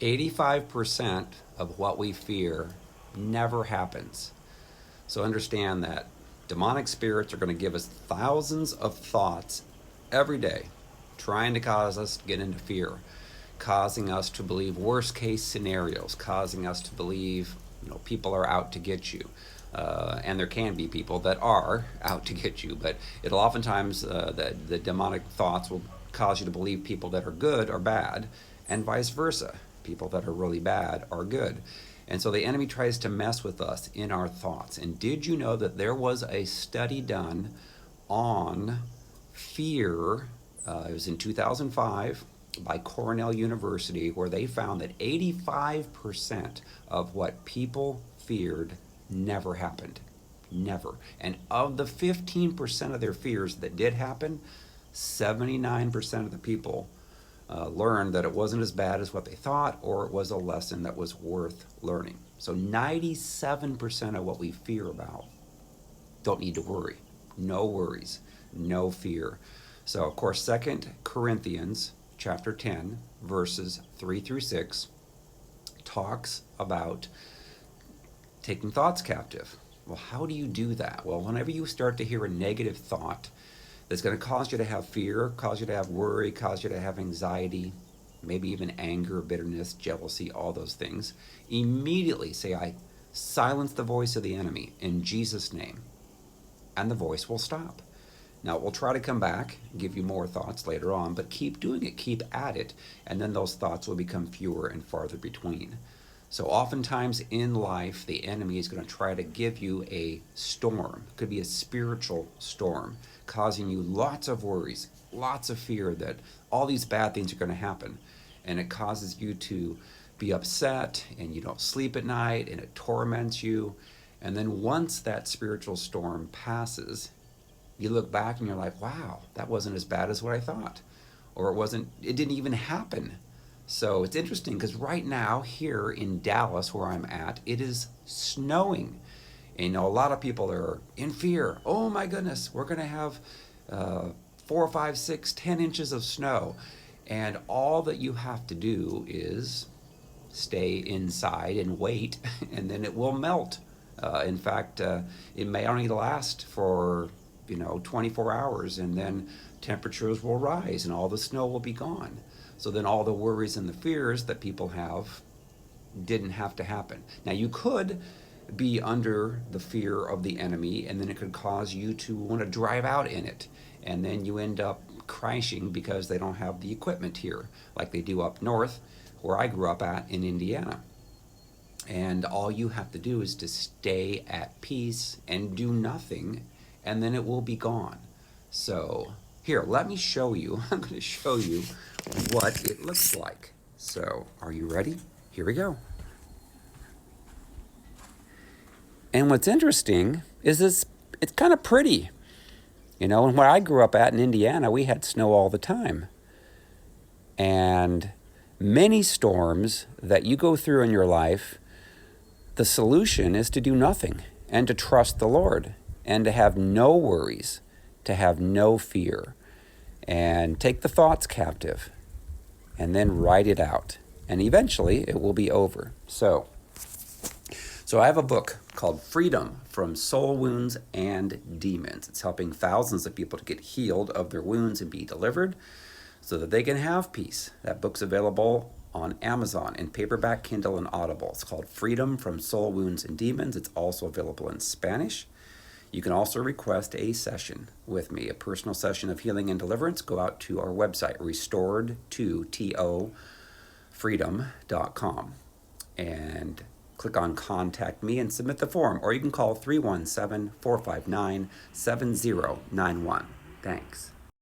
85% of what we fear never happens. So understand that demonic spirits are going to give us thousands of thoughts every day, trying to cause us to get into fear, causing us to believe worst case scenarios, causing us to believe people are out to get you. And there can be people that are out to get you, but it'll oftentimes, the demonic thoughts will cause you to believe people that are good are bad, and vice versa. People that are really bad are good. And so the enemy tries to mess with us in our thoughts. And did you know that there was a study done on fear? It was in 2005 by Cornell University, where they found that 85% of what people feared never happened. Never. And of the 15% of their fears that did happen, 79% of the people learned that it wasn't as bad as what they thought, or it was a lesson that was worth learning. So 97% of what we fear about don't need to worry. No worries, no fear. So of course, 2 Corinthians chapter 10, verses 3 through 6 talks about taking thoughts captive. Well, how do you do that? Well, whenever you start to hear a negative thought that's going to cause you to have fear, cause you to have worry, cause you to have anxiety, maybe even anger, bitterness, jealousy, all those things, immediately say, I silence the voice of the enemy in Jesus' name, and the voice will stop. Now, we'll try to come back, give you more thoughts later on, but keep doing it, keep at it, and then those thoughts will become fewer and farther between. So oftentimes in life, the enemy is going to try to give you a storm. It could be a spiritual storm, causing you lots of worries, lots of fear that all these bad things are going to happen. And it causes you to be upset, and you don't sleep at night, and it torments you. And then once that spiritual storm passes, you look back and you're like, wow, that wasn't as bad as what I thought. Or it didn't even happen. So it's interesting because right now here in Dallas, where I'm at, it is snowing. And a lot of people are in fear. Oh my goodness, we're going to have 4, 5, 6, 10 inches of snow. And all that you have to do is stay inside and wait, and then it will melt. In fact, it may only last for 24 hours, and then temperatures will rise and all the snow will be gone. So then all the worries and the fears that people have didn't have to happen. Now, you could be under the fear of the enemy, and then it could cause you to want to drive out in it. And then you end up crashing because they don't have the equipment here like they do up north, where I grew up at in Indiana. And all you have to do is to stay at peace and do nothing, and then it will be gone. So here, let me show you. I'm going to show you what it looks like. So are you ready? Here we go. And what's interesting is it's kind of pretty. And where I grew up at in Indiana, we had snow all the time. And many storms that you go through in your life, the solution is to do nothing and to trust the Lord and to have no worries, to have no fear, and take the thoughts captive and then write it out. And eventually it will be over. So I have a book called Freedom from Soul Wounds and Demons. It's helping thousands of people to get healed of their wounds and be delivered so that they can have peace. That book's available on Amazon in paperback, Kindle, and Audible. It's called Freedom from Soul Wounds and Demons. It's also available in Spanish. You can also request a session with me, a personal session of healing and deliverance. Go out to our website, restored2tofreedom.com, and click on Contact Me and submit the form. Or you can call 317-459-7091. Thanks.